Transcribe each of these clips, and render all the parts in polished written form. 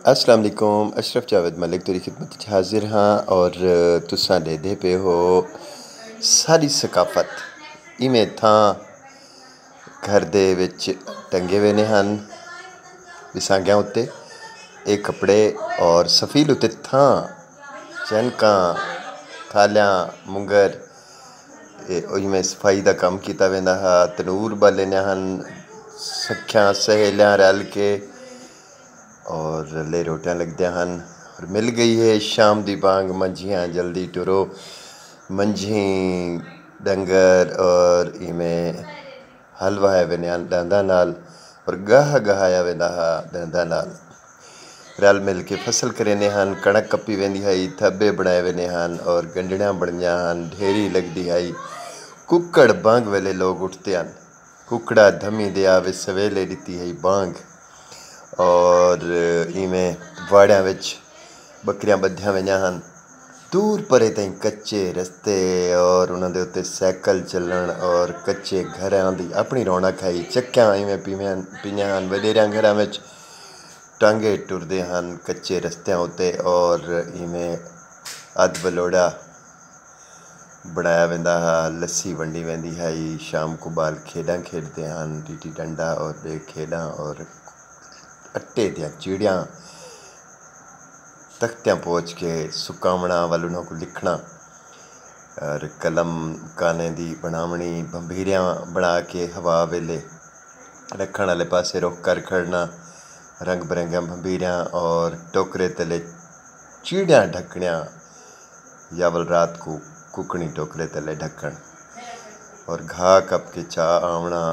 अस्सलाम वालेकुम। अशरफ जावेद मलिक तेरी खिदमत च हाजिर हाँ और तुसां देदे पे हो सारी सकाफत इवें थां घर दे विच टंगे हुए ने हन विसांग्यां उत्ते ये कपड़े और सफील उत्ते थां चनकां थालियां मुंगर इवें सफाई का काम किया वेंदा हा। तनूर बाले हन सखियां सहेलियां रल के और ले रोटियां लगदियां हन। और मिल गई है शाम दी बांग मंझियां जल्दी टुरो मंझी डंगर और इवें हल वाया वेंदे डंदा नाल और गाह गहाया वेंदा हा डंदा नाल रल मिल के फसल करेंदे हन। कणक कपी वेंदी हई थब्बे बनाए वेंदे हन और गंढड़ियां बणदियां हन ढेरी लगदी हई। कुक्कड़ बांग वेले लोग उठते हैं। कुकड़ा धमी दे आवे सवेले दी है बांग और इवें वाड़ियां विच बकरियां बधियां वेंदियां हन। दूर परे ताईं कच्चे रस्ते और उन्होंने उत्ते सैकल चलन और कच्चे घरां दी अपनी रौनक है। चक्कियां इवें पीआं हन वडेरियां घरां विच टांगे टुरदे हन कच्चे रस्तियां उत्ते और इवें अध बलोड़ा बनाया वेंदा हा। लस्सी वंडी वेंदी है। शाम को बाल खेडां खेडते हैं टीटी डंडा और बे खेडां और अट्टे दियां चिड़ियां तख्तियां पोच के सुकावना वाल उन्हों को लिखना और कलम काने दी बनावनी भंभीरियां बना के हवा वेले रखण वाले पासे रुख कर खड़ना रंग बिरंगियां भंभीरियां और टोकरे तले चिड़ियां ढकणियां यावल रात को कुकनी टोकरे तले ढक्कन और घा कप के चा आवना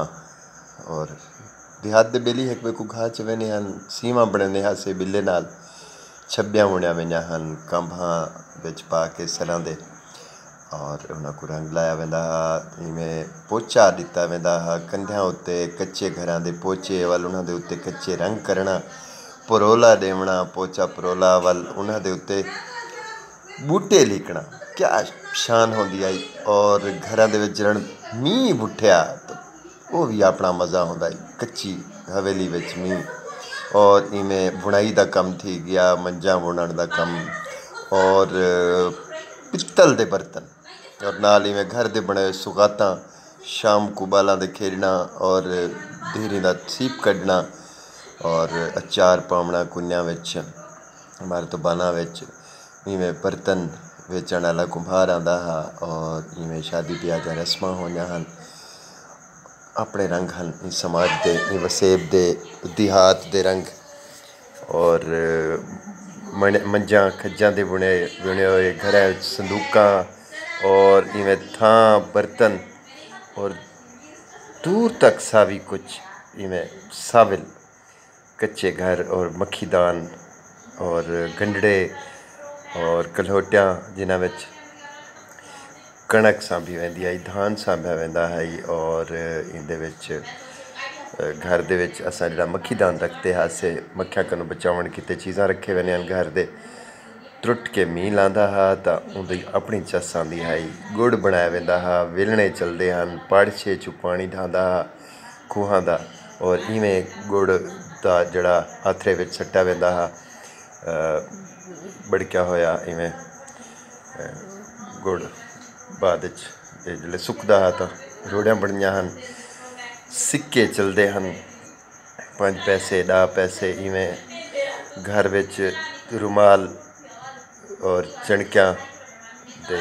और देहात दे बेली एक को घा चवेने हन सीमा बने हासे बिल्ले नाल छब्बियां बुनिया वेंदियां हन कंभां विच पा के सरां दे और उन्हां को रंग लाया वेंदा हा। इवें पोचा दिता वेंदा हा कंधियां उत्ते कच्चे घरां दे पोचे वाल उन्हां दे उत्ते कच्चे रंग करना परोला देवना पोचा परोला वाल उन्हां दे उत्ते बूटे लिखना क्या शान होंदी आई। और घरां दे विच जण मींह बुठिया तो वो भी अपना मज़ा होंदा है। कच्ची हवेली विच मींह और इवें बुनाई का कम थी गया मंजा बुनण का कम और पित्तल के बर्तन और नाल इवें घर दे बने सुगातां शाम को बालां दे खेलना और धेरी का सीप कढ़ना और अचार पावना कुन्यां विच मर्तबाना विच इवें बर्तन वेचण वाला कुम्हार आंदा हा और इवें शादी ब्याह दी रस्मां होंदियां हन। अपने रंग हन समाज के वसेब दे देहात दे रंग और मंझां खज्जां दे बुने हुए घरां संदूकां और इवें थां बर्तन और दूर तक सावी कुछ इवें साविल कच्चे घर और मक्खीदान और गंढड़े और कल्होटियां जिन्हां विच कणक सांभी वेंदी आई धान सांभिया वेंदा है और इंदे विच घर दे विच असां जिहड़ा मक्खीदान रखते हासे मक्खियां कन्नों बचावण किते चीज़ां रखे वेंदियां हन। घर दे त्रुट के मींह लांदा हा तां उंदी अपनी चस आंदी है। गुड़ बनाया वेंदा हा वेलणे चलदे हन पाड़छे चों पानी ढांदा हा खूहां दा और इवें गुड़ दा जिहड़ा आथरे विच सट्टिया वेंदा हा बड़किया होया इवें गुड़ बाद जिसले सुकदा हा तां रोड़ियां बनदियां हन। सिक्के चलते हैं 5 पैसे 10 पैसे इवें घर विच रुमाल और चणकियां दे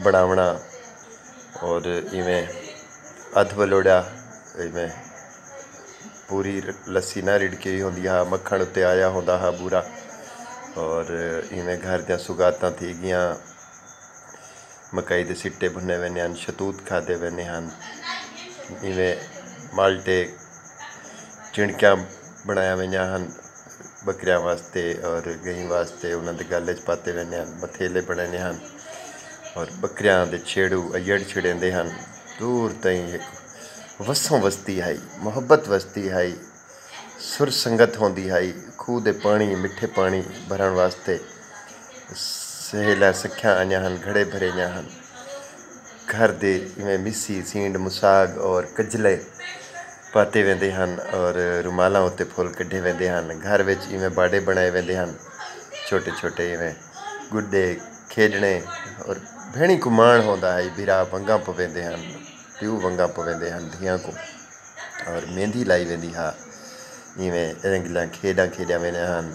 बनावना और इवें अध बलोड़ा इवें पूरी लस्सी ना रिड़की होंदी हा मक्खण उत्ते आया होंदा हा पूरा और इवें घर दियां सुगातां थी गियां मकई दे सिट्टे भुने वेंदे हन शतूत खाधे वेंदे हन। इवें माल्टे चिणकियां बनाया वेंदियां हन बकरियां वास्ते और गईं वास्ते उन्होंने गल च पाते वेंदे हन मथेले बने हन और बकरियां दे छेड़ू अयड़ छिड़ेंदे हन। दूर ताईं वसों वसती है मुहब्बत वसती है सुर संगत होंदी है। खूह दे पानी मिठे पानी भरण वास्ते सहेलियां सखियां आईयां हन घड़े भरे हन। घर दे इवें मिस्सी सींड मुसाग और कजले पाते वेंदे हन और रुमालां उत्ते फुल कढ़े वेंदे हन। घर विच इवें बाड़े बनाए वेंदे हन छोटे छोटे इवें गुड्डे खेडने और भेणी घुमाण होंदा है। बिरा वंगा पवेंदे हन, प्यू वंगा पवेंदे हन धियां को और मेहंदी लाई वेंदी हा। इवें रंगीला खेडां खेडिया वेंदियां हन।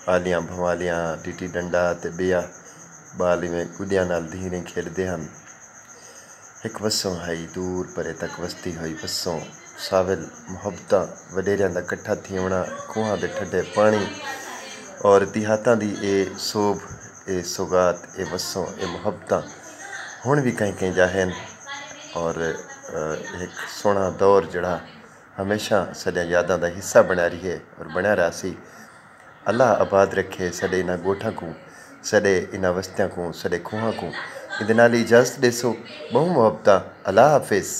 आलियां भवालियां टिटी डंडा ते बिया बाल इवें गुड्डियां नाल धीरे खेडदे हन। एक वसों है दूर परे तक वसती हुई वसों साविल मुहब्बतां वडेरियां दा इकट्ठा थीवना खूहां दे ठंडे पानी और देहातां दी ए सोभ ए सौगात ए वसों ए मुहब्बतां हुण भी कहीं कहीं जाहन और एक सोहना दौर जड़ा हमेशा सदा यादां दा हिस्सा बना रही है और बना रहा सी। अल्लाह आबाद रखे सडे इन्हां गोठां को, सडे इन्हां वस्तियां को, सडे खूहां को। इहदे नाल इजाज़त देसो। बहु मुहब्बतां। अल्लाह हाफिज़।